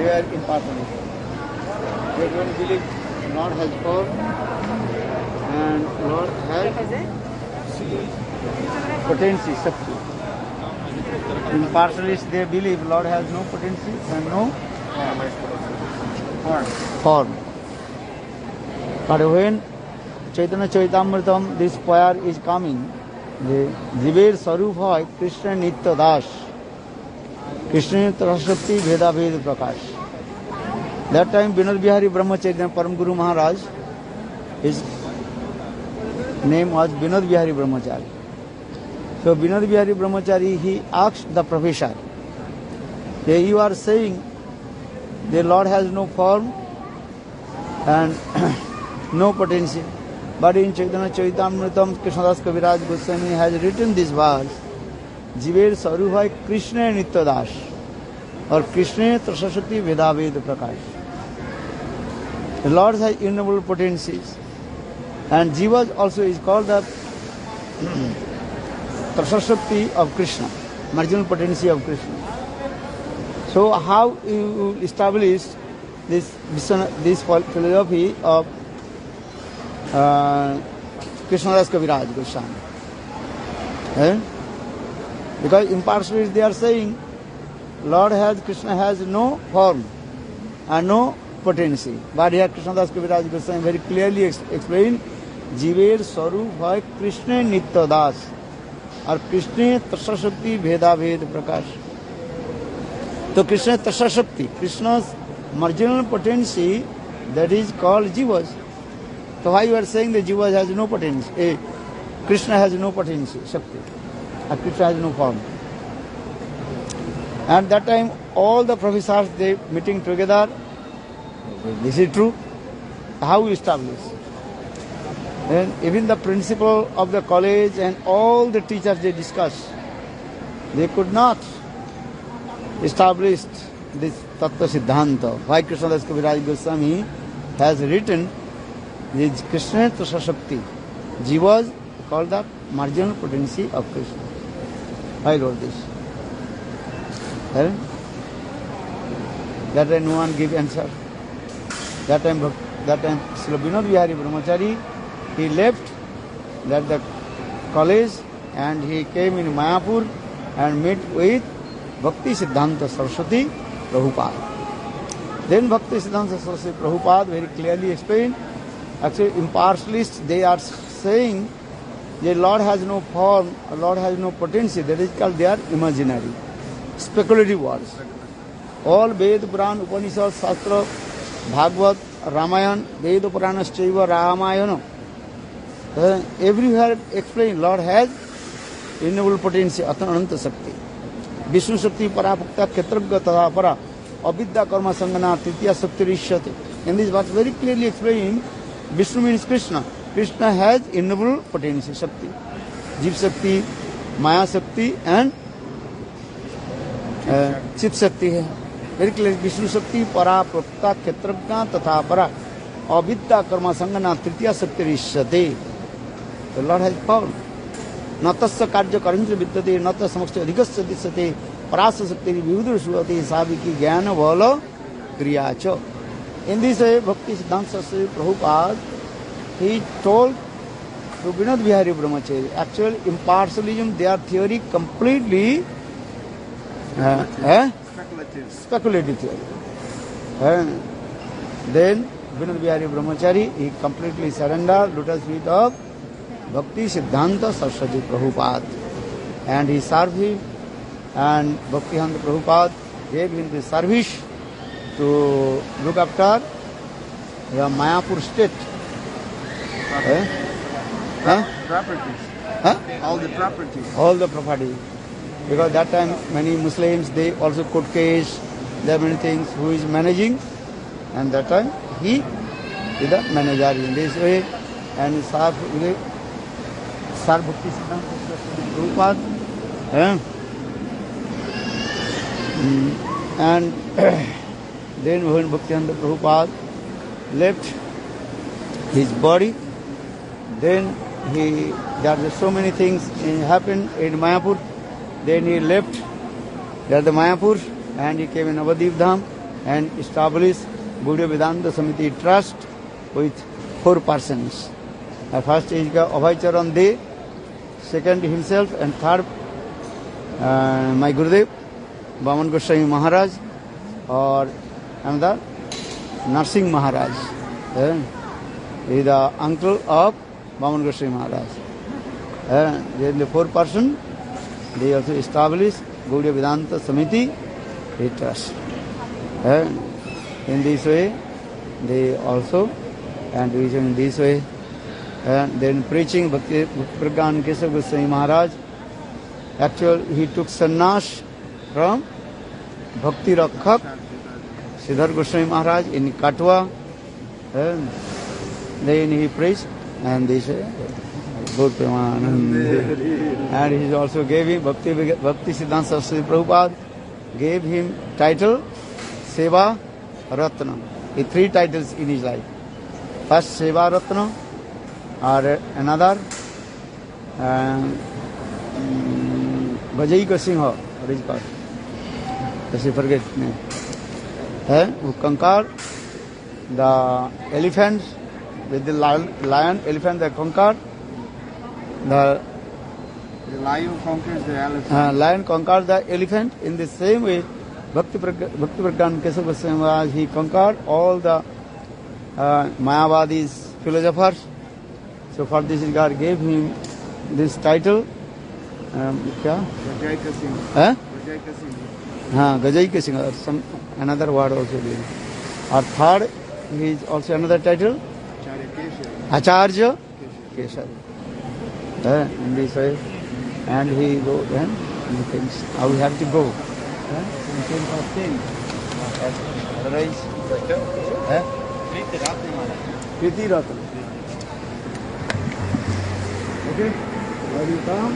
they were impersonalists. They don't believe Lord has form and Lord has potency, Shakti. Impersonalists, they believe Lord has no potency and no form. But when Chaitanya Charitamrita, this choir is coming, the Jiver Sarup hoy Krishna Nitya Das, Krishna Trasakti Veda Ved Prakash. That time Vinod Bihari Brahmacharya, Param Guru Maharaj, his name was Vinod Bihari Brahmacharya. So Vinod Bihari Brahmachari, he asked the professor, you are saying the Lord has no form and no potency. But in Chaitanya Charitamrita, Krishnadas Kaviraj Goswami has written this verse, Jiver Sarup hoy Krishna Nitya Das, or Krishna Trasakti Veda Ved Prakash. The Lord has innumerable potencies. And Jiva also is called the Trasakti of Krishna, marginal potency of Krishna. So how you establish this philosophy of Krishnadas Kaviraj Goswami? Because impartialists, they are saying Krishna has no form and no potency. But here Krishnadas Kaviraj Goswami very clearly explained, Jiver Sarup hoy Krishna Nitya Das, or Krishna Trasakti Veda Ved Prakash. So Krishna Trasakti, Krishna's marginal potency, that is called Jivas. So why you are saying that Jiva has no potency? Krishna has no potency, Shakti. And Krishna has no form. At that time, all the professors, they meeting together. This is true. How we establish? And even the principal of the college and all the teachers, they discuss. They could not establish this Tattva Siddhanta. Why Krishnadas Kaviraj Goswami has written this Krishna Trasakti. Jiva is called the marginal potency of Krishna. I wrote this. That time no one gave answer. That time Srila Vinod Bihari Brahmachari, he left the college and he came in Mayapur and met with Bhakti Siddhanta Saraswati Prabhupada. Then Bhakti Siddhanta Saraswati Prabhupada very clearly explained, actually impartialists, they are saying the Lord has no form, Lord has no potency, that is called they are imaginary, speculative words. All Ved, Puran, Upanishad, Shastra, Bhagavad, Ramayana, Ved, Puranaschaiva, Ramayana, everywhere explained Lord has innumerable potency, Ananta Shakti. Vishnu Shakti Parapukta Ketragya Tada Para Avidya Karma Sangana Tritya Shakti Rishyate. In this verse very clearly explained, Vishnu means Krishna. Krishna has innumerable potency, Shakti. Jiv Shakti, Maya Shakti and Chit Shakti. Very clear, Vishnu Shakti Parapukta Ketragya Tada Para Avidya Karma Sangana Tritya Shakti Rishyate. The Lord has power. Natasya karya karancha vidyate, nata samaksya adhikasya disyate, parasa sakti vivudur suvate, sabiki jnana bala kriyacha. In this way, Bhakti Siddhanta Saraswati Prabhupada, he told to Vinod Bihari Brahmachari, actual impartialism, their theory completely speculative theory. Then Vinod Bihari Brahmachari, he completely surrendered lotus feet of Bhakti Siddhanta Saraswati Prabhupada. And he served him, and Bhakti Siddhanta Prabhupada gave him the service to look after the Mayapur state. Properties. All the properties. All the property. Because that time many Muslims, they also court case, there are many things, who is managing, and that time he is the manager in this way, and he served Bhakti Siddhanta Saraswati Prabhupada. And then when Bhakti Siddhanta Prabhupada left his body, then there are so many things happened in Mayapur. Then he left the Mayapur and he came in Navadvip Dham. and established Gaudiya Vedanta Samiti Trust with 4 persons. First is Abhay Charan De, second himself, and third my Gurudev, Vaman Goswami Maharaj, or another Narsingh Maharaj. He is the uncle of Vaman Goswami Maharaj. Then the 4 person, they also established Gaudiya Vedanta Samiti Trust. In this way, they also, and in this way, and then preaching Bhakti Pragyan Keshav Goswami Maharaj. Actually, he took sannyas from Bhakti Rakhak Siddhar Goswami Maharaj in Katwa. And then he preached, and this Gaur Premanand. And he also gave him Bhakti Siddhanta Saraswati Prabhupada gave him title Seva Ratna. He 3 titles in his life. First Seva Ratna, or another Bajai Singha, what is it called? Just I forget the name. Who conquered the elephants with the lion, elephant they conquered. The lion conquers the elephant. Lion conquered the elephant. In the same way, Bhakti Pragyan Keshav Goswami Maharaj, he conquered all the Mayavadis, philosophers. So for this God gave him this title. Gajai Ka Singh. Gajai Ka Singh, or some another word also given. Or third, he is also another title. Acharya Keshav. In this way, and he go and he thinks how we have to go. Otherwise, Priti Ratna. Okay, where you come?